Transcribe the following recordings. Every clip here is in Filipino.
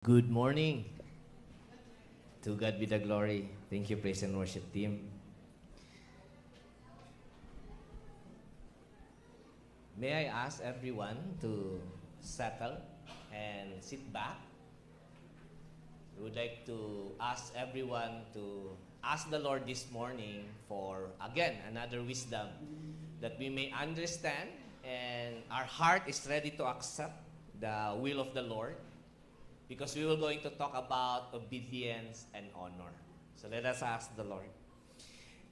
Good morning. To God be the glory. Thank you, praise and worship team. May I ask everyone to settle and sit back? We would like to ask everyone to ask the Lord this morning for, again, another wisdom that we may understand and our heart is ready to accept the will of the Lord, because we will going to talk about obedience and honor. So let us ask the Lord.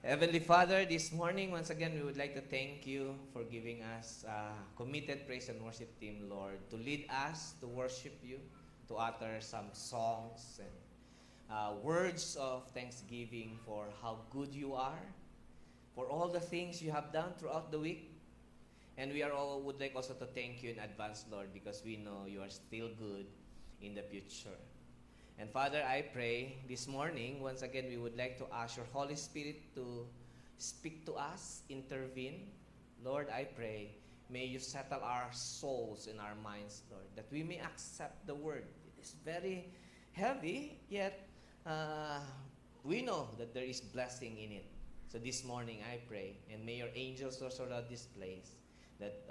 Heavenly Father, this morning, once again, we would like to thank you for giving us a committed praise and worship team, Lord, to lead us to worship you, to utter some songs and words of thanksgiving for how good you are, for all the things you have done throughout the week. And we would like also to thank you in advance, Lord, because we know you are still good in the future. And Father, I pray this morning, once again, we would like to ask your Holy Spirit to speak to us, intervene. Lord, I pray, may you settle our souls and our minds, Lord, that we may accept the word. It is very heavy, yet we know that there is blessing in it. So this morning, I pray, and may your angels also surround this place, that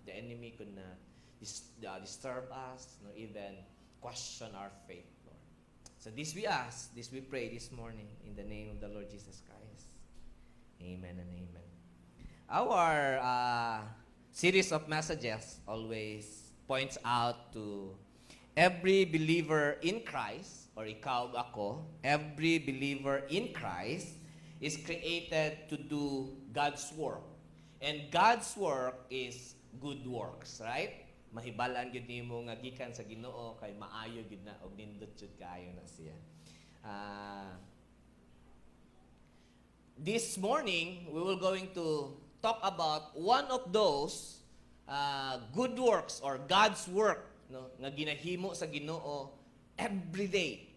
the enemy could not disturb us, nor even question our faith, Lord. So this we ask, this we pray this morning in the name of the Lord Jesus Christ. Amen and amen. Our series of messages always points out to every believer in Christ, or ikaw ako, every believer in Christ is created to do God's work. And God's work is good works, right? Mahibalaan gyud nimo nga gikan sa Ginoo kay maayo gyud na og nindot jud kaayo na siya. This morning we will going to talk about one of those good works or God's work, no, nga ginahimo sa Ginoo every day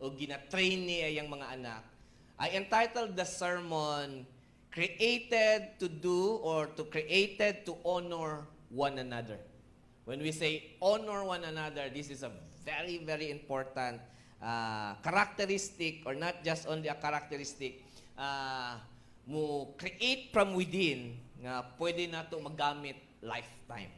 o gina-train niya yang mga anak. I entitled the sermon Created to Do or to Created to Honor One Another. When we say honor one another, this is a very, very important characteristic, or not just only a characteristic, mo create from within nga pwede na ito magamit lifetime.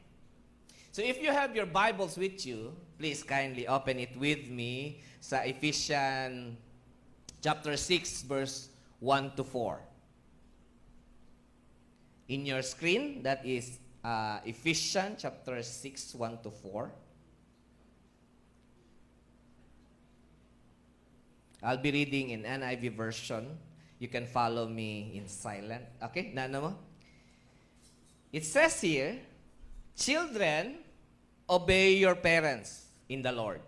So if you have your Bibles with you, please kindly open it with me sa Ephesians chapter 6, verse 1 to 4. In your screen, that is Ephesians chapter 6, 1 to 4. I'll be reading in NIV version. You can follow me in silent. Okay, nano mo? It says here, children, obey your parents in the Lord,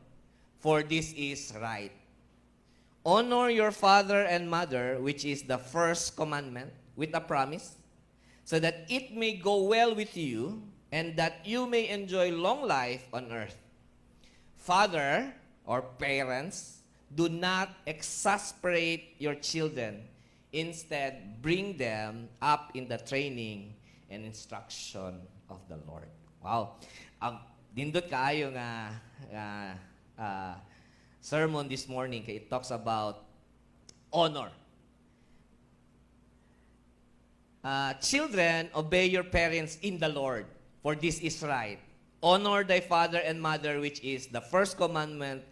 for this is right. Honor your father and mother, which is the first commandment, with a promise, so that it may go well with you, and that you may enjoy long life on earth. Father, or parents, do not exasperate your children. Instead, bring them up in the training and instruction of the Lord. Wow. Dindot kaayo nga sermon this morning, kay it talks about honor. Children, obey your parents in the Lord, for this is right. Honor thy father and mother, which is the first commandment,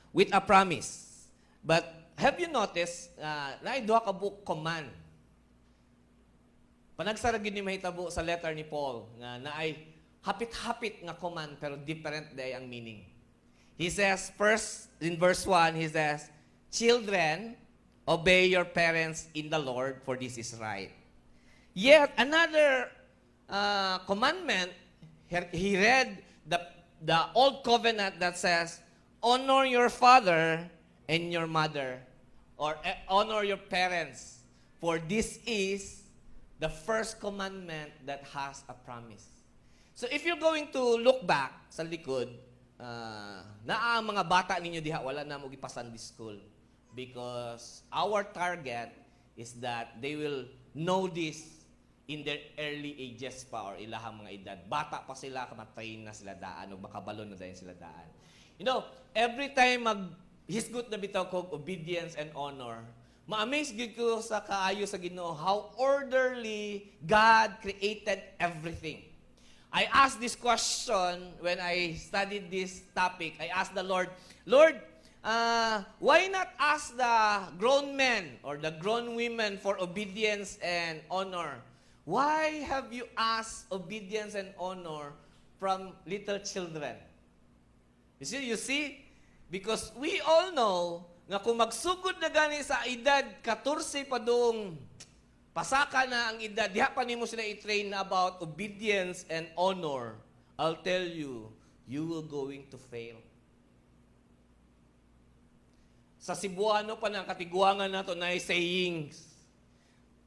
with a promise. But have you noticed, duha ka book command. Panagsarag yun ni mahitabo sa letter ni Paul, nga naay hapit-hapit nga command, pero different day ang meaning. He says, first, in verse 1, he says, children, obey your parents in the Lord, for this is right. Yet another commandment, he read the old covenant that says, honor your father and your mother, or honor your parents, for this is the first commandment that has a promise. So if you're going to look back sa likod, naa mga bata ninyo diha, wala na mo gipa Sunday school, because our target is that they will know this in their early ages pa, or ilahang mga edad. Bata pa sila, matrain na sila daan, o makabalo na dahil sila daan. You know, every time hisgot na bitaw kog obedience and honor, ma-amaze gid ko sa kaayo sa Ginoo how orderly God created everything. I asked this question when I studied this topic. I asked the Lord, Lord, why not ask the grown men or the grown women for obedience and honor? Why have you asked obedience and honor from little children? You see? Because we all know nga kung magsugod na gani sa edad 14 pa doong pasaka na ang edad, diha pa nimo sila i-train about obedience and honor, I'll tell you, you will going to fail. Sa Cebuano pa ng katiguangan nato na sayings,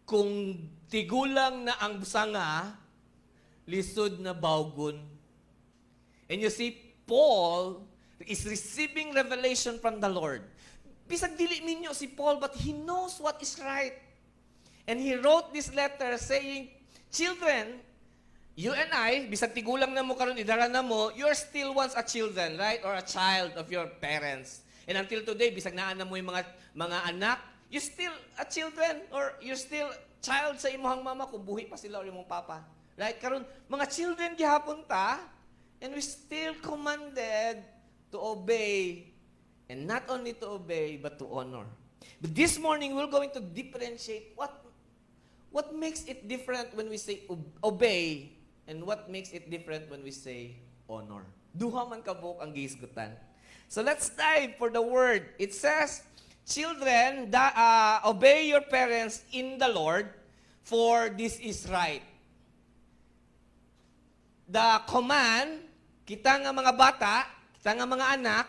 kung tigulang na ang sanga, lisod na bawgon. And you see, Paul is receiving revelation from the Lord. Bisag dili minyo si Paul, but he knows what is right. And he wrote this letter saying, children, you and I, bisag tigulang na mo karon idara na mo, you're still once a children, right? Or a child of your parents. And until today, bisag naa na mo yung mga anak, you're still a children or you're still child sa imong mama kung buhi pa sila or imong papa. Right? Karon mga children gihapon ta, and we still commanded to obey, and not only to obey, but to honor. But this morning, we're going to differentiate what makes it different when we say obey, and what makes it different when we say honor. Duha man kabuk ang gihisgutan. So let's dive for the word. It says, children, obey your parents in the Lord, for this is right. The command, kita nga mga bata, kita nga mga anak,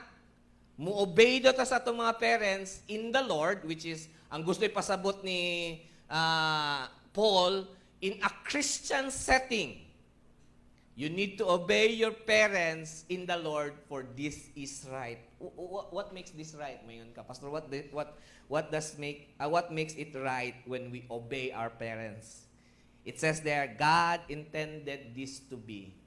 mu-obey daw ta sa atong mga parents in the Lord, which is, ang gusto ipasabot ni Paul, in a Christian setting. You need to obey your parents in the Lord, for this is right. What makes this right? Mayon ka, Pastor, what makes it right when we obey our parents? It says there, God intended this to be.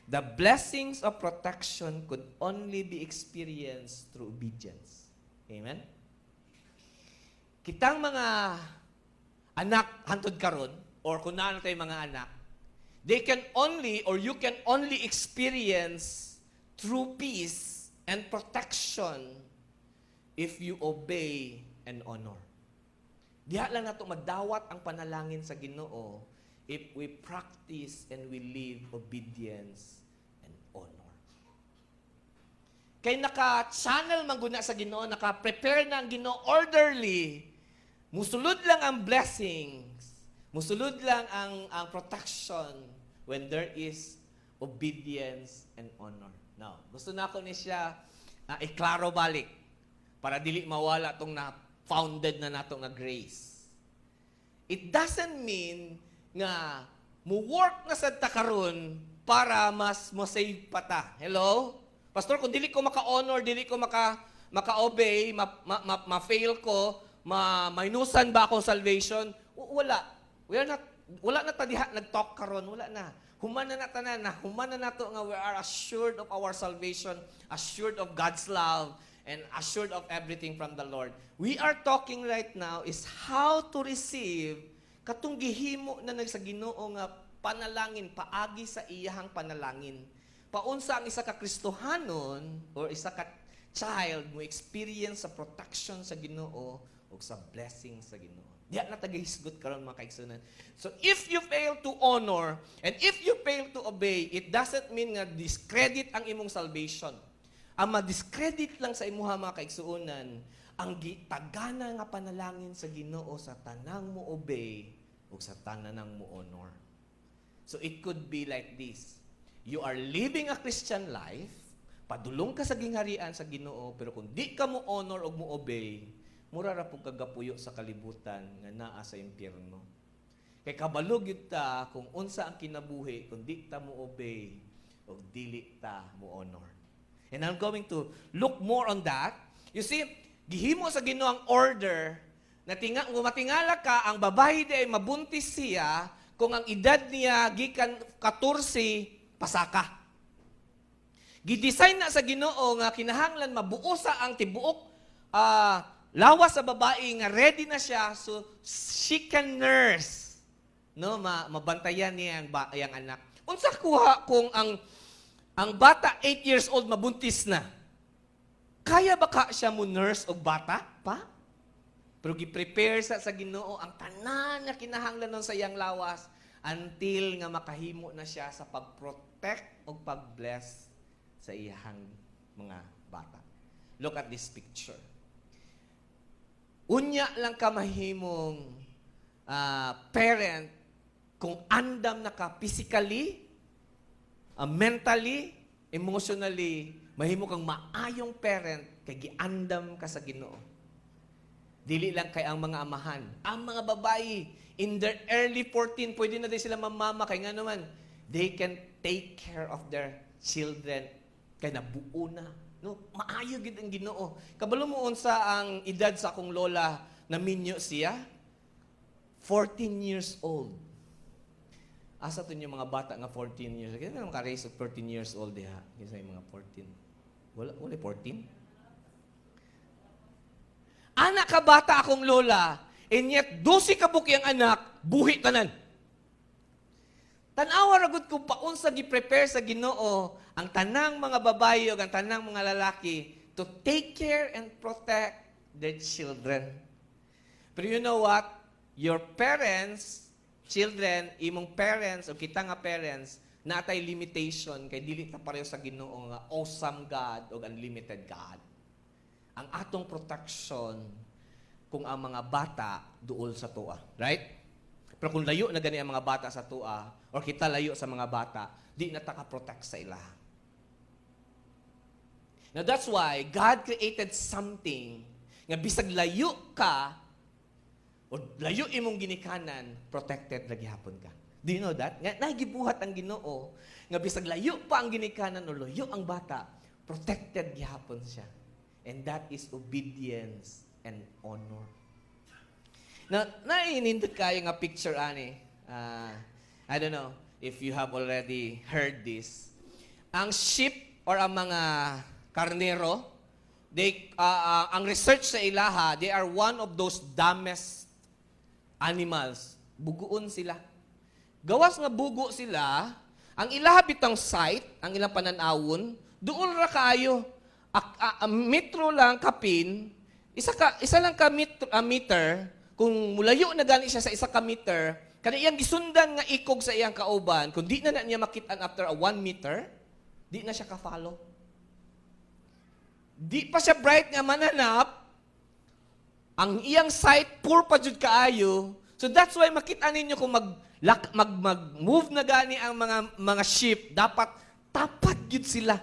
The blessings of protection could only be experienced through obedience. Amen? Kitang mga anak hantod karon, or kung naano tayo mga anak, they can only, or you can only experience true peace and protection if you obey and honor. Diha lang nato madawat ang panalangin sa Ginoo if we practice and we live obedience and honor. Kay naka-channel man guna sa Ginoo, naka-prepare na ang Ginoo orderly, musulod lang ang blessings, musulod lang ang protection when there is obedience and honor. Now, gusto na ako ni siya iklaro balik para dili mawala tong na-founded na nato nga grace. It doesn't mean nga mo-work na sa takaron para mas mo-save pa ta. Hello? Pastor, kung dili ko maka-honor, dili ko maka-obey, ma-fail ko, mainusan ba ako salvation? Wala. Wala na tadiha nag-talk karon, wala na. Human na tanan na, human na nato nga we are assured of our salvation, assured of God's love, and assured of everything from the Lord. We are talking right now is how to receive katong gihimo na sa Ginoo nga panalangin, paagi sa iyahang panalangin. Paunsa ang isa ka Kristohanon or isa ka child mo experience sa protection sa Ginoo o sa blessing sa Ginoo. Diya na tagahisgot karon mga kaigsunan. So if you fail to honor and if you fail to obey, it doesn't mean nga discredit ang imong salvation. Ang ma-discredit lang sa imuha mga kaigsunan, ang gitagana nga panalangin sa Ginoo sa tanang mo obey o sa tanang mo honor. So it could be like this. You are living a Christian life, padulong ka sa gingharian sa Ginoo, pero kung di ka mo honor o mo obey, mura ra pug kagapuyo sa kalibutan nga naa sa impyerno. Kay kabalog yun ta kung unsa ang kinabuhi kung di ta mo obey o dili ta mo honor. And I'm going to look more on that. You see, gihimo sa Ginoo ang order na matingala ka, ang babae ay mabuntis siya kung ang edad niya gikan 14 pasaka. Gidesign na sa Ginoo nga kinahanglan mabuo sa ang tibuok lawas sa babae nga ready na siya so she can nurse. No, mabantayan niya ang anak. Unsa kuha kung ang bata 8 years old mabuntis na? Kaya ba ka siya mo nurse og bata pa? Pero gi-prepare sa Ginoo ang tanan nga kinahanglan nun sa iyang lawas until nga makahimo na siya sa pag-protect o pag-bless sa iyang mga bata. Look at this picture. Unya lang ka mahimong parent kung andam na ka physically, mentally, emotionally, mahimo kang maayong parent kay giandam ka sa Ginoo. Dili lang kay ang mga amahan. Ang mga babae, in their early 14, pwede na din sila mamama. Kaya nga naman, they can take care of their children. Kaya nabuo na. No? Maayo gid ang Ginoo. Kabalo mo unsa ang edad sa akong lola na minyo siya? 14 years old. Asa to yung mga bata nga 14 years old? Kaya naman ka-raise of 14 years old diha. Kaya yung mga 14. Wala 14? Anak ka bata akong lola, and yet 12 kabuk yung anak, buhi tanan. Tanawa ragud ko paunsa gi-prepare sa Ginoo ang tanang mga babae ug ang tanang mga lalaki to take care and protect their children. Pero you know what? Your parents, children, imong parents o kita nga parents, natay limitation kay dili ta pareho sa Ginoo nga awesome God o unlimited God. Ang atong protection kung ang mga bata duol sa tuwa. Right? Pero kung layo na gani ang mga bata sa tuwa, or kita layo sa mga bata, di na taka-protect sa ila. Now that's why God created something nga bisag layo ka, o layo imong ginikanan, protected lagi hapon ka. Do you know that? Nga nagibuhat ang Ginoo, nga bisag layo pa ang ginikanan o layo ang bata, protected gihapon siya. And that is obedience and honor. Now, naiinindot kayo nga picture, ani. I don't know if you have already heard this. Ang sheep or ang mga karnero, ang research sa ilaha, they are one of those dumbest animals. Buguon sila. Gawas nga bugo sila, ang ilaha bitang sight, ang ilang pananawon, doon ra kaayo. Metro lang kapin, isa lang ka meter, kung mulayo na gani siya sa isa ka meter, kada iyang gisundan nga ikog sa iyang kauban, kung di na niya makitaan after 1 meter, di na siya ka-follow. Di pa siya bright nga mananap, ang iyang sight poor pa jud kaayo. So that's why makita ninyo kung mag-move na gani ang mga sheep, dapat tapat jud sila.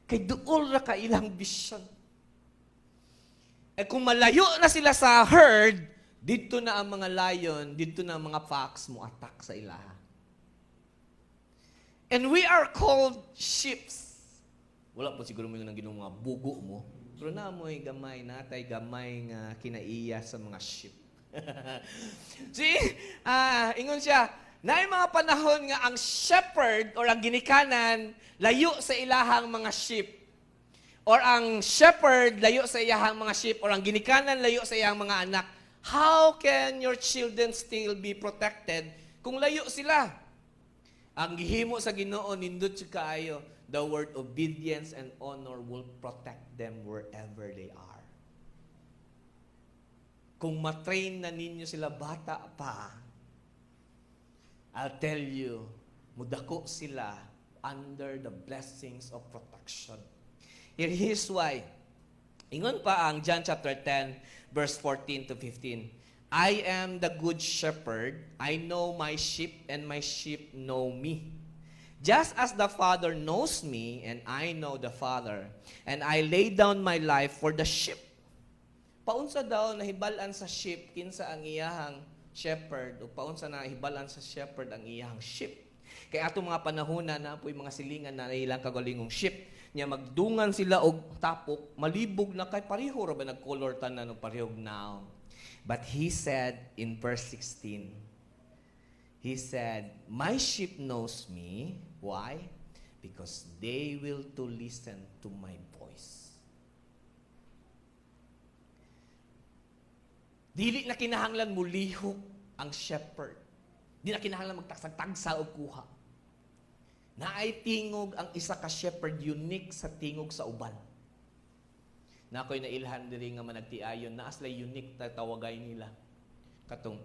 Kay duol ra ka ilang vision. Eh kung malayo na sila sa herd, dito na ang mga lion, dito na ang mga fox mo attack sa ilaha. And we are called sheep. Wala po siguro mo yung ginong mga bugo mo. Pero na mo'y gamay, natay gamay nga kinaiya sa mga sheep. See? Ingon siya, na mga panahon nga ang shepherd or ang ginikanan layo sa ilahang mga sheep. Or ang shepherd layo sa iyahang mga sheep or ang ginikanan layo sa iyang mga anak. How can your children still be protected kung layo sila? Ang gihimo sa Ginoo nindot siya kaayo, the word obedience and honor will protect them wherever they are. Kung matrain na ninyo sila bata pa, I'll tell you, mudako sila under the blessings of protection. Here's why. Ingon pa ang John chapter 10, verse 14 to 15. I am the good shepherd. I know my sheep and my sheep know me. Just as the Father knows me and I know the Father, and I lay down my life for the sheep. Paunsa daw nahibalan sa sheep kinsa ang iyahang shepherd o paunsa na hibalan sa shepherd ang iyahang sheep. Kay atong mga panahona na apoy mga silingan na ilang kagalingong sheep nya magdungan sila og tapok malibog na kay pareho ra ba nagcolor tanan og parehog now. But he said in verse 16, he said, "My sheep knows me." Why? because they will to listen to my voice. Dili na kinahanglan mo lihok ang shepherd. Di na kinahanglan magtagsag-tagsa o kuha. Naay tingog ang isa ka shepherd, unique sa tingog sa uban. Na ako'y nailhan diri nga managtiayon, na aslay unique ta tawagay nila. Katong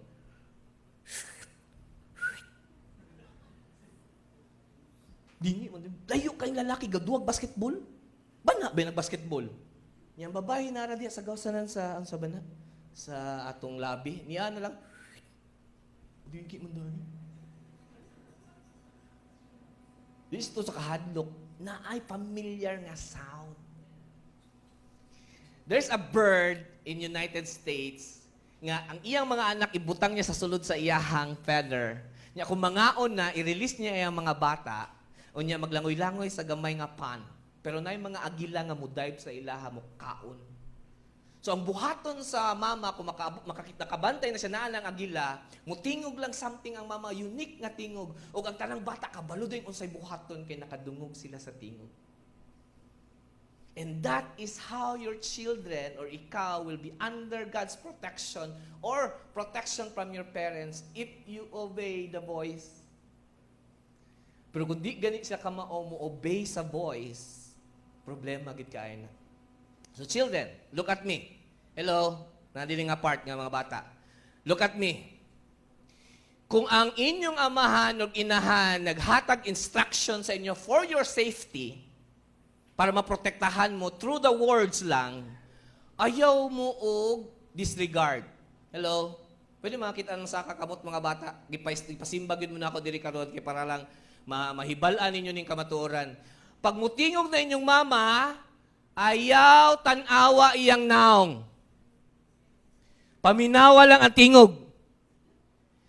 dingi man, layo kayong lalaki, gaduwag basketball. Bana ba nag-basketball? Yang babae nara diya sa gawsanan sa ang sabana sa atong labi. Niya na lang dingi man dani. Dito sa kahadlok na ay familiar nga sound. There's a bird in United States nga ang iyang mga anak ibutang niya sa sulod sa iyahang feather. Nya kung mangaon na i-release niya iyang mga bata, unya maglangoy-langoy sa gamay nga pan. Pero na yung mga agila nga mudive sa ilaha mo kaon. So ang buhaton sa mama, kung makabantay na siya na ng agila, mutingog lang something ang mama, unique nga tingog. O ang tanang bata, kabalo din unsay buhaton kay nakadungog sila sa tingog. And that is how your children or ikaw will be under God's protection or protection from your parents if you obey the voice. Pero kung di ganit siya kamao mo obey sa voice, problema gid kaay na. So children, look at me. Hello, nadili nga part nga mga bata. Look at me. Kung ang inyong amahan o inahan naghatag instruction sa inyo for your safety, para maprotektahan mo through the words lang, ayaw mo og disregard. Hello? Pwede makita ng saka kamot mga bata. Ipasimbag yun muna ako diri karon kay para lang mahibalaan ninyo ning kamatuoran. Pag mutingog na inyong mama, ayaw tanawa iyang naong. Paminawa lang ang tingog.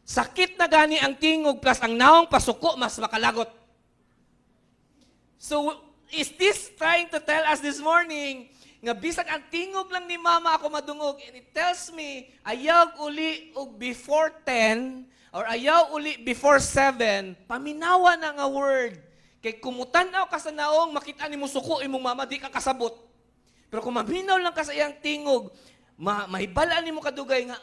Sakit na gani ang tingog plus ang naong pasuko mas makalagot. So, is this trying to tell us this morning nga bisag ang tingog lang ni mama ako madungog and it tells me ayaw uli og before 10 or ayaw uli before 7, paminawa na nga word. Kay kumutan-aw ka sa naong, makita ni mo suko imong mama, di ka kasabot. Pero kung maminaw lang ka sa iyang tingog, mahibalaan ni mo kadugay nga,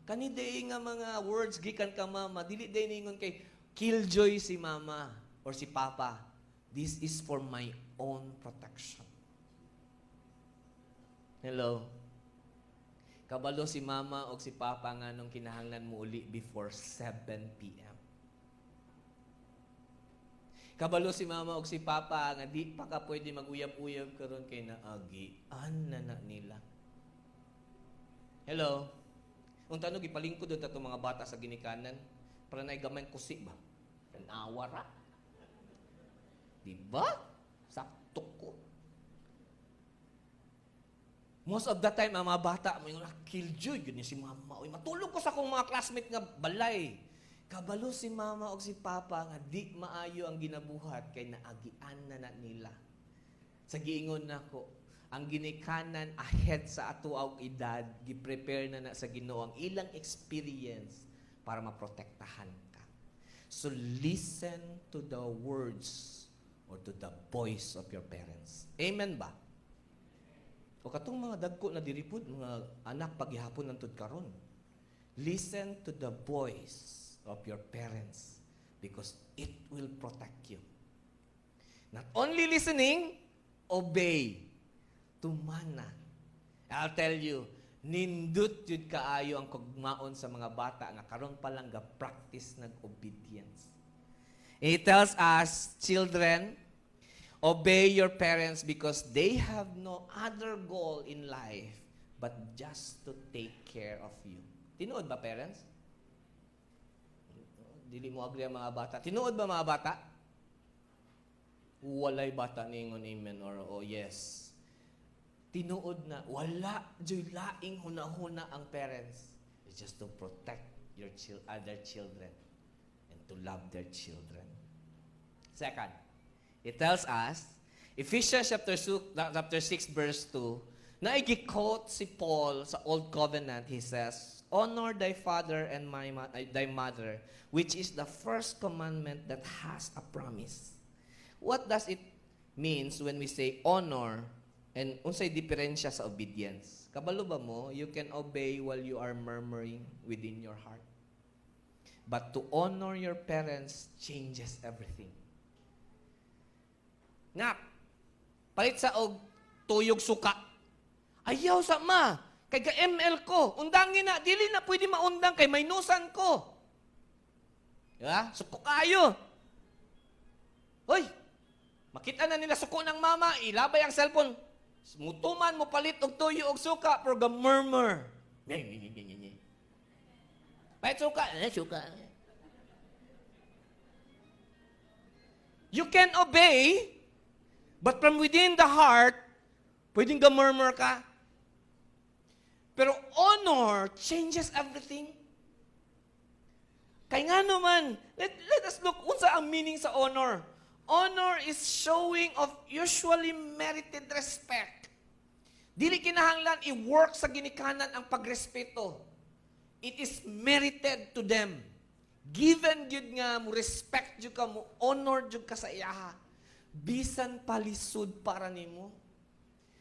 kani day nga mga words gikan ka mama, dili day ningon kay killjoy si mama or si papa. This is for my own protection. Hello? Kabalo si mama o si papa nga nung kinahanglan mo uli before 7 p.m. Kabalo si mama o si papa nga di pa ka pwede mag-uyab-uyab karon kay naagian na nila. Hello? Kung tanog ipalingkod doon itong mga bata sa ginikanan, para na gamay kusi ba? Tanawara. Diba? Sakto ko. Most of the time, ang mga bata, may killjoy, ganyan si mama. Uy, matulog ko sa akong mga classmate nga balay. Kabalo si mama o si papa nga di maayo ang ginabuhat kay naagian na nila. Sa giingon nako, ang ginikanan ahead sa atuaw edad, gi-prepare na sa Ginoo ang ilang experience para maprotektahan ka. So listen to the words or to the voice of your parents. Amen ba? O katong mga dagko na diripod, mga anak paghihapon ng tudkaron. Listen to the voice of your parents because it will protect you. Not only listening, obey. Tumana. I'll tell you, nindot yun kaayo ang kugmaon sa mga bata nga karon pa lang ga-practice nag-obedience. It tells us, children, obey your parents because they have no other goal in life but just to take care of you. Tinuod ba, parents? Dili mo agree ang mga bata. Tinuod ba mga bata? Walay bata ningon amen or oh yes. Tinuod na, wala joy laing hunahuna ang parents. It's just to protect your other children and to love their children. Second, it tells us, Ephesians chapter 6 verse 2, na i-quote si Paul sa Old Covenant, he says, honor thy father and thy mother, which is the first commandment that has a promise. What does it means when we say honor and unsay diferensya sa obedience? Kabalo ba mo, you can obey while you are murmuring within your heart. But to honor your parents changes everything. Nga, palit sa og tuyog suka. Ayaw sa ma, kay ka ML ko, undangin na, dili na pwede maundang kay maynusan ko. Diba? Suko kayo. Hoy, makita na nila suko ng mama, ilabay ang cellphone. Mutuman mo palit og tuyo og suka, pero murmur. Palit suka, suka. You can obey, but from within the heart, pwedeng murmur ka. Pero honor changes everything. Kaya nga naman, let us look unsa ang meaning sa honor. Honor is showing of usually merited respect. Dili kinahanglan i-work sa ginikanan ang pagrespeto. It is merited to them. Given jud nga mo respect jud ka, mo honor jud ka sa iyaha. Bisan palisod para nimo.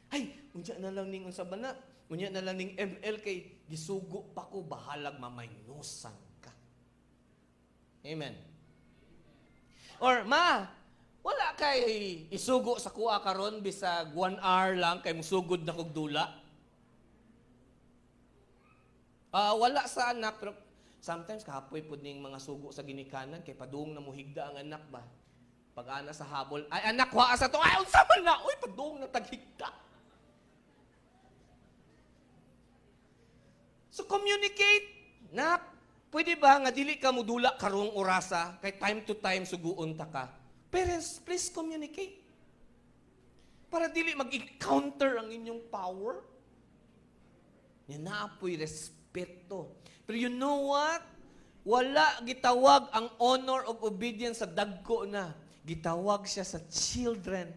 Ay, unya na lang ning unsa bana? Unya na lang ning ML kay gisugo pa ko bahalag mamaynusan ka. Amen. Or ma, wala kay isugo sa kuha karon bisag 1 hour lang kay musugod na kog dula. Wala sa anak pero sometimes kahapoy pud ning mga sugo sa ginikanan kay padung na muhigda ang anak ba. Pag ana sa habol, ay anak wa sa to, ay unsa man na, oy padung na taghigda. So communicate. Nak, pwede ba nga dili ka mudula karong orasa kay time to time suguon ta ka? Parents, please communicate. Para dili mag-encounter ang inyong power. Yan na apoy respeto. Pero you know what? Wala gitawag ang honor of obedience sa dagko na. Gitawag siya sa children.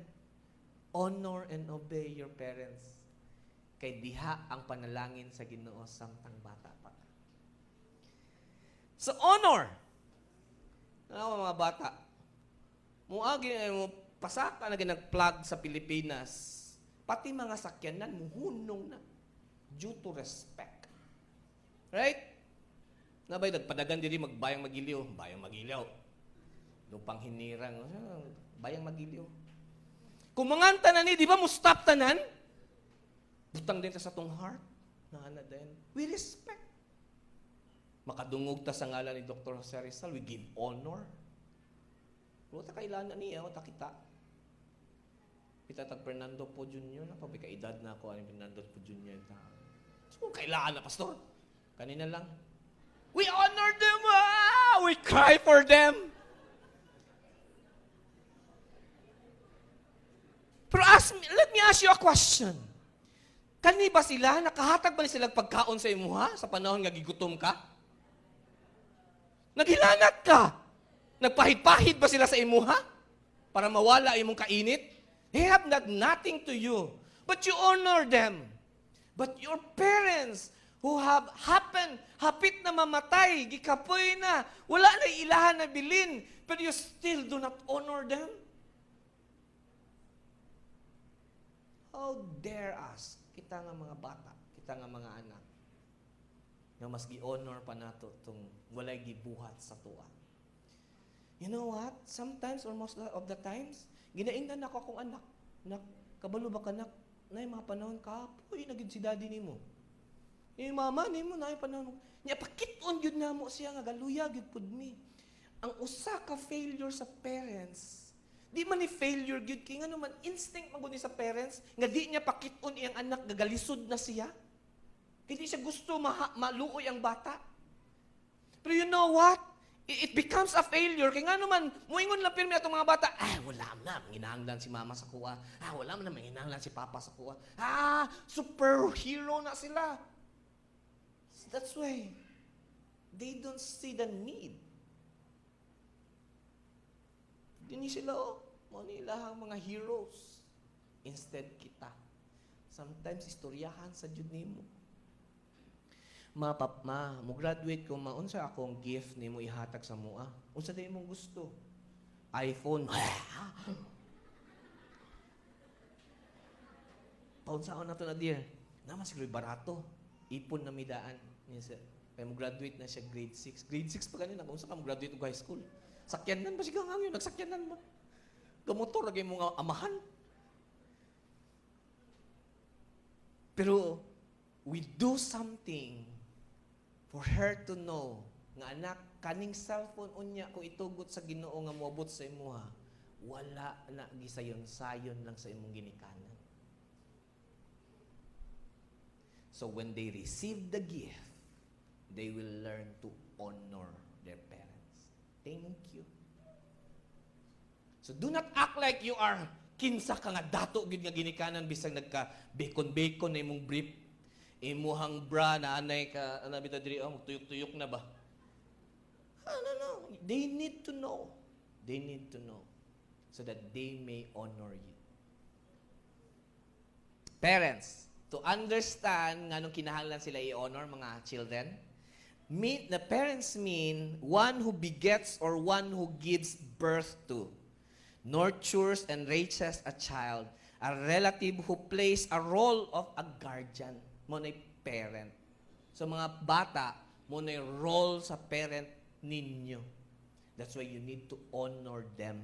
Honor and obey your parents. Kay diha ang panalangin sa Ginoo samtang bata pa. So honor. Ano mga bata? Muagi mo pasaka na ginag-plug sa Pilipinas. Pati mga sakyanan muhunong na due to respect. Right? Nabay nagpadagan diri magbayang magiliw, bayang magiliw. Lupang hinirang, bayang magiliw. Kung manganta na ni, di ba mo stop tanan? Butang din ta sa tong heart. Nana din. We respect. Makadungog ta sa ngalan ni Dr. Jose Rizal, we give honor. Pero ta kailangan niya, ta kita. Kita tag Fernando po Jr. na pabika-edad na ako ani Fernando po Jr. So kailangan na pastor. Kanina lang. We honor them. We cry for them. Pero let me ask you a question. Kani ba sila? Nakahatag ba sila pagkaon sa imuha sa panahon nga gigutom ka? Naghilanat ka. Nagpahid-pahid ba sila sa imuha? Para mawala imong kainit? They have nothing to you. But you honor them. But your parents who have hapit na mamatay, gikapoy na, wala na ilahan na bilin, but you still do not honor them? How dare us? Kita nga mga bata, kita nga mga anak, nga mas gi-honor pa nato itong walay gibuhat sa tuwa. You know what? Sometimes or most of the times, ginaingnan ako akong anak. Nak, kabalo ba ka nak? Na yung mga panahon ka, uy, nagid si daddy ni mo. Yung mama ni mo, na yung panahon mo. Niya, pakit-on yun na mo siya nga, galuya, yun pud mi. Ang usa ka failure sa parents, di man ni failure gyud kay ngano man instinct man gud ni sa parents nga di niya pakit-on iyang anak gagalisod na siya. Kay di siya gusto maluoy ang bata. Pero you know what? It becomes a failure kay ngano man muingon lang pirmi atong mga bata, wala na manginahanglan si mama sa kuha. Wala man na manginahanglan si papa sa kuha. Superhero na sila. That's why they don't see the need. Dini sila, mo nila ang mga heroes. Instead kita. Sometimes istoryahan sa jud nimo. Mo graduate ko maunsa akong gift nimo ihatag sa mua. Unsa day imong gusto? iPhone. Paunsaon na to na dear. Naman siguro barato. Ipon na midaan. Kaya mo graduate na siya grade 6. Grade 6 pa kanina. Kung saan ka mo graduate ng high school. Sakyanan ba siya hangin? Nagsakyanan ba? Gamotor, lagay mo nga amahan. Pero, we do something for her to know nga anak, kaning cellphone unya kung itugot sa Ginoo nga moabot sa imuha, wala na gisayon-sayon lang sa imong ginikanan. So when they receive the gift, they will learn to honor their parents. Thank you. So do not act like you are kinsa ka nga dato gid nga ginikanan bisag nagka bacon na imong brief. Imuhang bra na anay ka ana bitaw diri tuyok-tuyok na ba? No. They need to know. They need to know so that they may honor you. Parents, to understand nga nung kinahanglan sila i-honor mga children, the parents mean one who begets or one who gives birth to, nurtures and raises a child, a relative who plays a role of a guardian. Muna'y parent. So mga bata, muna'y role sa parent ninyo. That's why you need to honor them.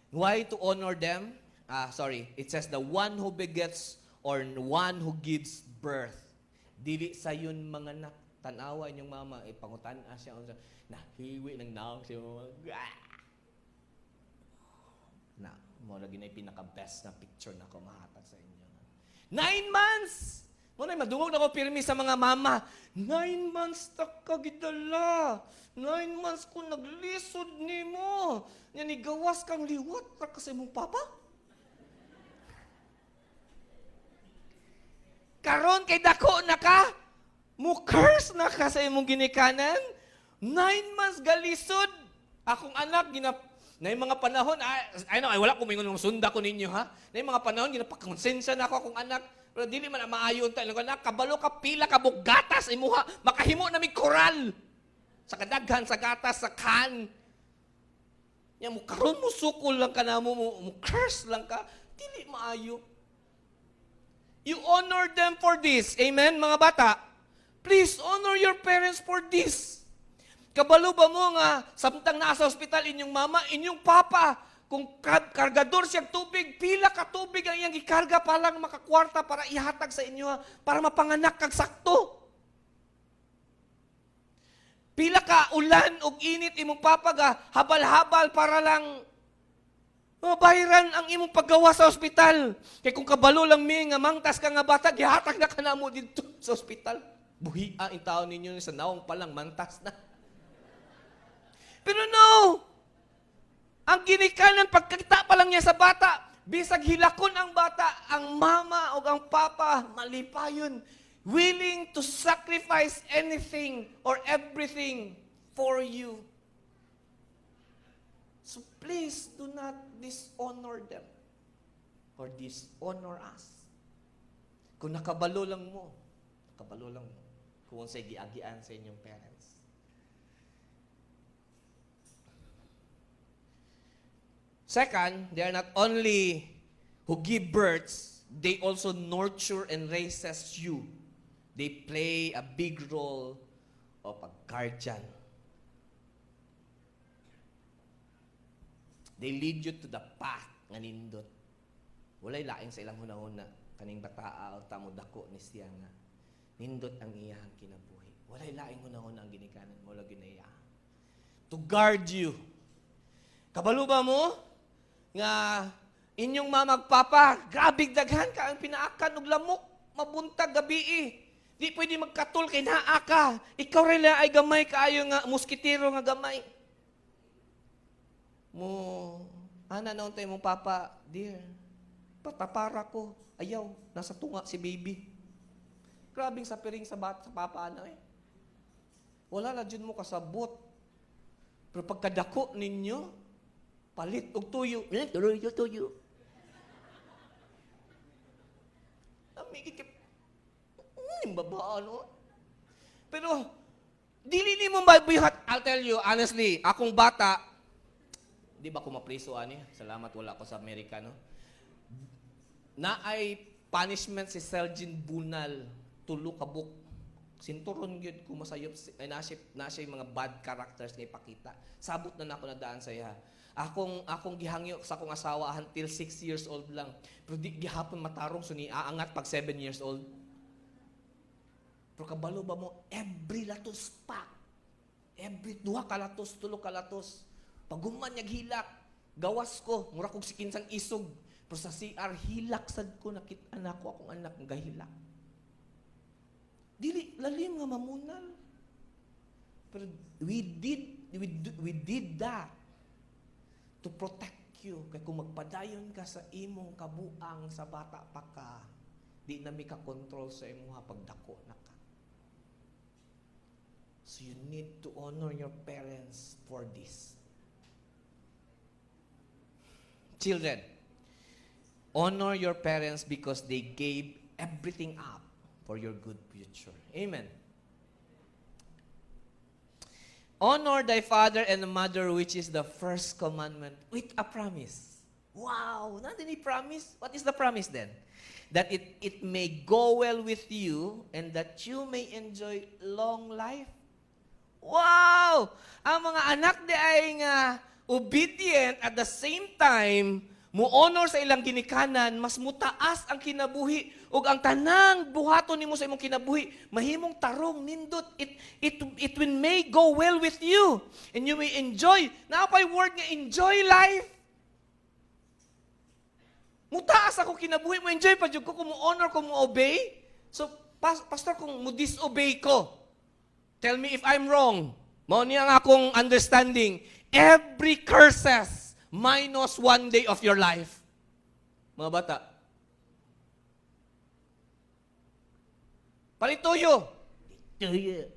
Why to honor them? It says the one who begets or one who gives birth. Dili sa yun mga tanawa inyong mama, ipangutan siya, nahiwi ng naong siya mama. Mo lagi na pinaka-best na picture na ko mahatag sa inyo. 9 months! Muna, madungog na ko pirmi sa mga mama. 9 months ta ka gidala. 9 months ko naglisod ni mo. Yan igawas kang liwat ra ka sa imong papa. Karon kay dako na ka. Mo curse na ka sa imong ginikanan. 9 months galisod. Akong anak na yung mga panahon, wala ko mingon ng sunda ko ninyo, ha? Na yung mga panahon, ginapakonsensya na ako akong anak. Pero dili man maayon tayo. Anak, kabalo ka, pila ka gatas, imuha, makahimo na may koral. Sa kadaghan, sa gatas, sa kan. Yan mo, karon mo sukol lang ka na mo curse lang ka. Dili maayo. You honor them for this. Amen, mga bata? Please honor your parents for this. Kabalo ba mo nga, samtang nasa ospital inyong mama, inyong papa, kung kargador siyang tubig, pila ka tubig ang iyang ikarga pa lang makakwarta para ihatag sa inyo, para mapanganak kag sakto. Pila ka ulan o init imong papa ga, habal-habal para lang mabayaran ang imong paggawa sa ospital. Kaya kung kabalo lang nga mangtas ka nga bata, gihatag na ka na mo dito sa ospital. Buhi ang tao ninyo sa naong palang mangtas na. Pero no, ang ginikanan, pagkakita pa lang niya sa bata, bisag hilakon ang bata, ang mama o ang papa, malipayon, willing to sacrifice anything or everything for you. So please do not dishonor them or dishonor us. Kung nakabalo lang mo kung sa'y giagian sa inyong parents. Second, they are not only who give births, they also nurture and raises you. They play a big role of a guardian. They lead you to the path nga nindot. Walay laing sa ilang hunahuna kaning bataa o tamo dako ni siya nga nindot ang iyang kinabuhi. Walay laing hunahuna ang ginikanan mo lagi na iya. To guard you. Kabalo ba mo? Nga inyong mamagpapa, grabig daghan ka ang pinaakan og lamok, mabuntag gabi. Di pwede magkatul kay naa ka. Ikaw rin ay gamay kaayo nga muskitero nga gamay. Ana naon tayo mong papa, dear. Patapara ko. Ayaw, nasa tunga si baby. Grabing sa piring sa papa ana eh. Wala na dyan mo kasabot. Pero pagkadako ninyo, palit og tuyo. Tuyo. Babaan, no? Pero, dili ni mo mabihat. I'll tell you, honestly, akong bata, Di ba ko mapriso ani? Salamat wala ko sa Amerika, no? Na ay punishment si Sergeant Bunal, tulo ka book. Sinturon gyud ko masayop ay na siya yung mga bad characters nga ipakita. Sabot na nako nadaan sa iya. Akong gihangyo sa akong asawa until 6 years old lang. Pero di gihapon matarong suni aangat pag 7 years old. Pero kabalo ba mo every latos pa. Every duha ka latos, tulo ka latos. Paguman niya hilak, gawas ko, mura kog sikinsang isog. Pero sa CR hilak sad ko nakita na ko akong anak nga hilak. Dili lalim nga mamunal. Pero we did that to protect you. Kaya kung magpadayon ka sa imong kabuang sa bata pa ka, di na mi ka control sa imuha pagdako na ka. So you need to honor your parents for this. Children, honor your parents because they gave everything up for your good future. Amen. Honor thy father and mother, which is the first commandment, with a promise. Wow! Not any promise. What is the promise then? That it may go well with you and that you may enjoy long life. Wow! Ang mga anak di ay nga obedient at the same time, mo honor sa ilang ginikanan, mas mutaas ang kinabuhi ug ang tanang buhaton nimo sa imong kinabuhi mahimong tarong nindot. It will may go well with you and you may enjoy. Naapay word nga enjoy life. Mutaas ako kinabuhi mo enjoy pa jud ko kung mo honor ko mo obey. So pastor kung mo disobey ko, tell me if I'm wrong. Mao niya ang akong understanding. Every curses minus 1 day of your life. Mga bata. Palituyo. Palituyo.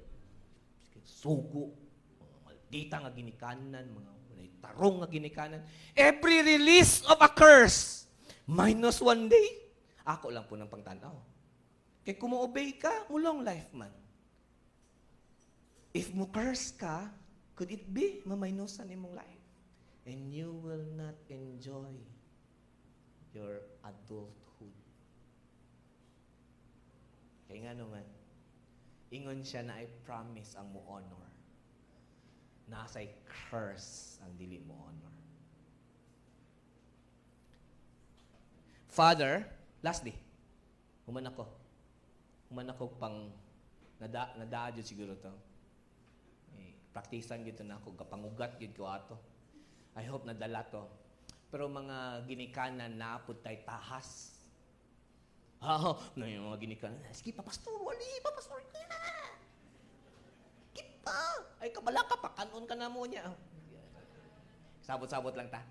Sugo. Mga maldita nga ginikanan. Mga tarong nga ginikanan. Every release of a curse minus 1 day. Ako lang po ng pangtanaw. Kaya kung mo-obey ka, mo long life man. If mo curse ka, could it be maminusan imong life? And you will not enjoy your adulthood. Kaya nga naman, ingon siya na I promise ang mo honor. Nasa'y curse ang dili mo honor. Father, lastly, human ako pang nadaadyo siguro to. Praktisan gito na ako, kapangugat gito ato. I hope nadala to. Pero mga ginikanan na apod tay tahas. Na yung mga ginikanan. Sige, papastor, wali, papastor. Kita. Ay, kabala ka, pakanon ka na mo niya. Sabot-sabot lang ta.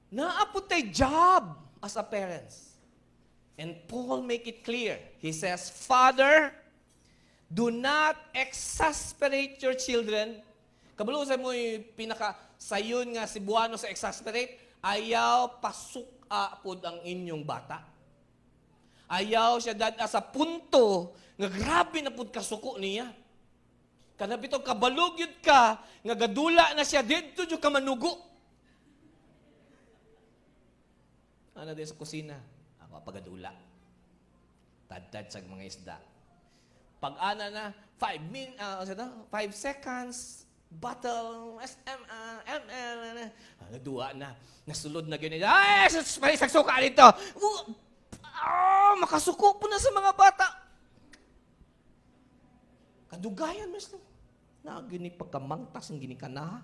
Naapod tay job as a parents. And Paul make it clear. He says, Father, do not exasperate your children. Kabalo sa mo yung pinaka-sayon nga si Buano sa exasperate, ayaw pasuka pod ang inyong bata. Ayaw siya dada sa punto nga grabe na pod kasuko niya. Kana bitaw kabalog yun ka, nga gadula na siya dito yung kamanugo. Ano din sa kusina? Ako pagadula. Tad-tad sa mga isda. Pag-ana na, 5 seconds, bottle, ML, nagduwa na, nasulod na ganyan, ay, sagsuka dito. Makasuko po na sa mga bata. Kadugayan, mas na gini pagkamangtas ang gini ka na.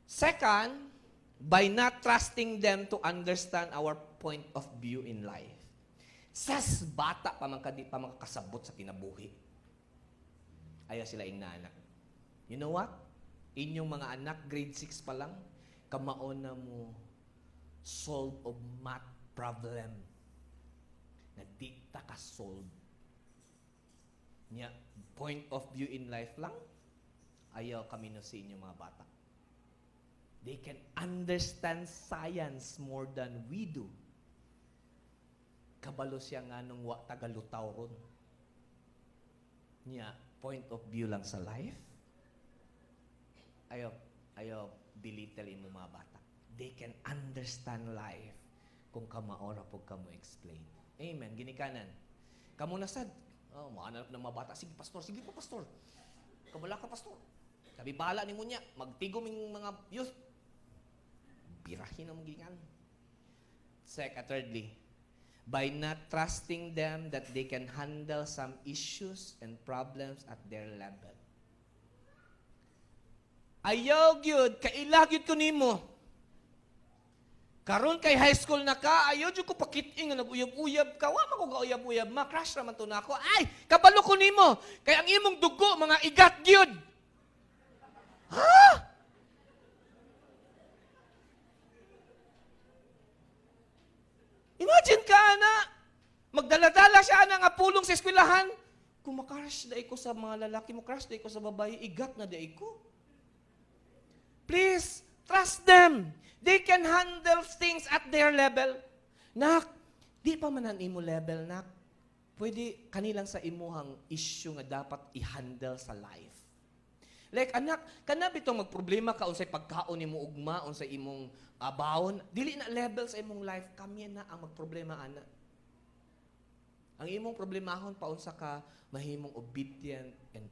Second, by not trusting them to understand our point of view in life. Sas bata pa mga kasabot sa kinabuhi. Ayaw sila ingnanak. You know what? Inyong mga anak, grade 6 pa lang, kamaon na mo solve of math problem na di ta ka-solve. Nya, point of view in life lang, ayaw kami no sa inyong mga bata. They can understand science more than we do. Kabalo siya nga nung tagalutaw ron. Nya, point of view lang sa life, ayaw belittle imong mga bata. They can understand life kung kamaora po kamo explain. Amen. Ginikanan. Kamo na sad. Oh, maanap ng mga bata. Sige, pastor. Sige po, pastor. Kabala ka, pastor. Sabi, bahala ni mo niya. Magtigom yung mga youth. Birahin ang gingan. Thirdly, by not trusting them that they can handle some issues and problems at their level. Ayaw gyud, kaila gyud ko nimo. Karon kay high school na ka, ayaw gyud ko pakiting nga nag-uyab-uyab ka. Wa man ko ga-uyab-uyab, ma-crush raman to nako. Ay, kabalo ko nimo. Kay ang imong dugo mga igat gyud. Ha? Imagine ka na, magdala-dala siya na nga pulong sa eskwelahan. Kung makrush dahi ko sa mga lalaki, makrush dahi ko sa babae, igat na dahi ko. Please, trust them. They can handle things at their level. Nak, di pa man ang imo level, nak. Pwede kanilang sa imuhang issue nga dapat i-handle sa life. Like, anak, kanab itong magproblema ka unsay pagkaon nimo ugma, unsay imong bawon, dili na level sa imong life, kami na ang magproblema, ana. Ang imong problemahon, paunsa ka, mahimong obedient and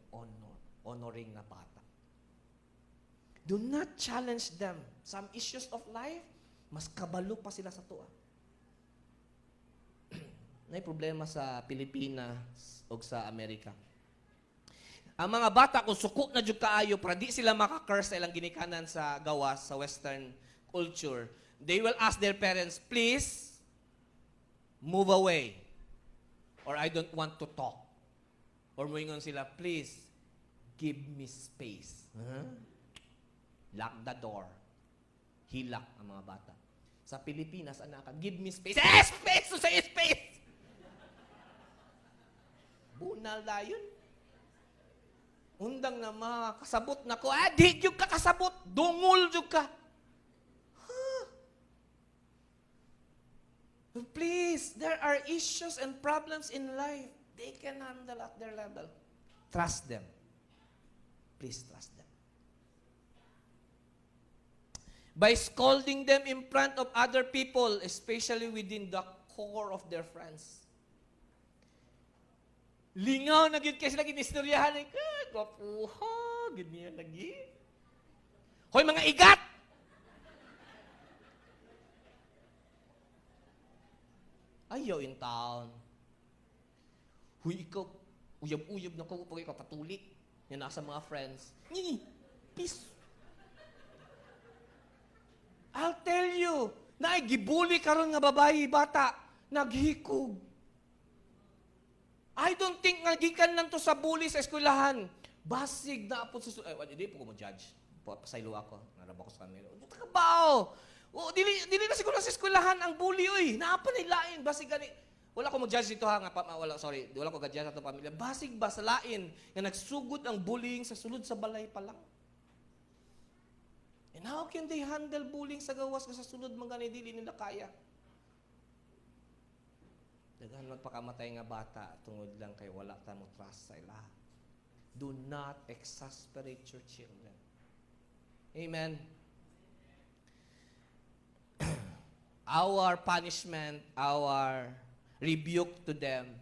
honoring na bata. Do not challenge them. Some issues of life, mas kabalo pa sila sa tuwa. May problema sa Pilipinas o sa Amerika. Ang mga bata, kung suko na dyan kaayo, para di sila maka-curse sa ilang ginikanan sa gawas, sa Western culture, they will ask their parents, please, move away. Or I don't want to talk. Or moingon sila, please, give me space. Huh? Lock the door. Hilak ang mga bata. Sa Pilipinas, anak, give me space. Space! So say space! Bunal na yun. Undang na makasabot na ko. Di yung ka kasabot. Dungol yung ka. Huh? Please, there are issues and problems in life. They can handle at their level. Trust them. Please trust them. By scolding them in front of other people, especially within the core of their friends. Lingaw na gyud kay sila ginistoryahan. Gwapuha, ganyan lagi. Hoy mga igat! Ayaw in town. Huy, ikaw, uyab-uyab na ko pag ikaw patulik. Yan nasa mga friends. Peace. I'll tell you, naigibuli karon nga babae, bata, naghikog. I don't think nga gikan lang to sa bully sa eskwelahan. Basig na po sa hindi po ko mo judge. Pasaylo ako, naraba ko sa kanila. Takabaw. Dili na siguro sa eskwelahan ang bully oy. Naapa na lain, basig gani. Wala ko mo judge dito ha nga wala ko ga-judge ato pamilya. Basig ba sa lain nga nagsugod ang bullying sa sulod sa balay pa lang. And how can they handle bullying sa gawas sa sunod mga dili nila kaya? Daghan magpakamatay nga bata tungod lang kay wala ta mo trust sa ila. Do not exasperate your children. Amen. Our punishment, our rebuke to them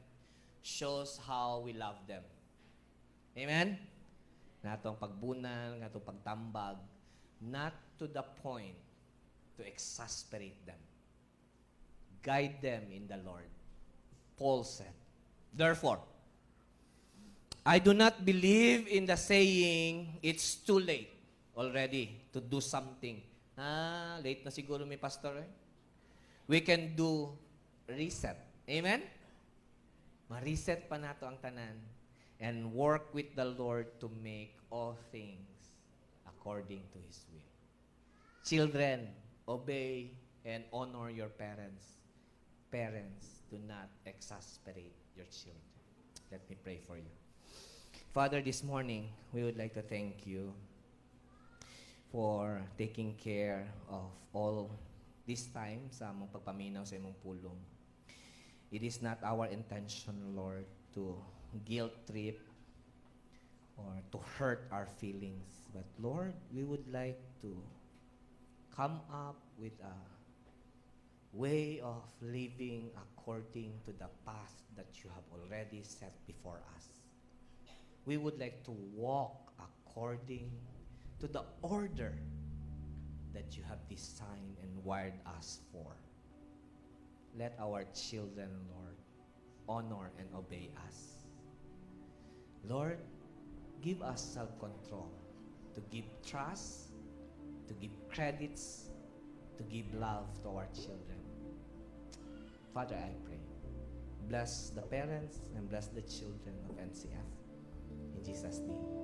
shows how we love them. Amen? Natong pagbunan, natong pagtambag, not to the point to exasperate them. Guide them in the Lord. Paul said, therefore, I do not believe in the saying, it's too late already to do something. Late na siguro may pastor eh. We can do reset. Amen? Ma-reset pa nato ang tanan and work with the Lord to make all things according to His will. Children, obey and honor your parents. Parents, do not exasperate your children. Let me pray for you. Father, this morning, we would like to thank you for taking care of all this time sa among pagpaminaw sa imong pulong. It is not our intention, Lord, to guilt trip or to hurt our feelings. But Lord, we would like to come up with a way of living according to the path that you have already set before us. We would like to walk according to the order that you have designed and wired us for. Let our children, Lord, honor and obey us. Lord, give us self-control to give trust, to give credits, to give love to our children. Father, I pray, bless the parents and bless the children of NCF. In Jesus' name.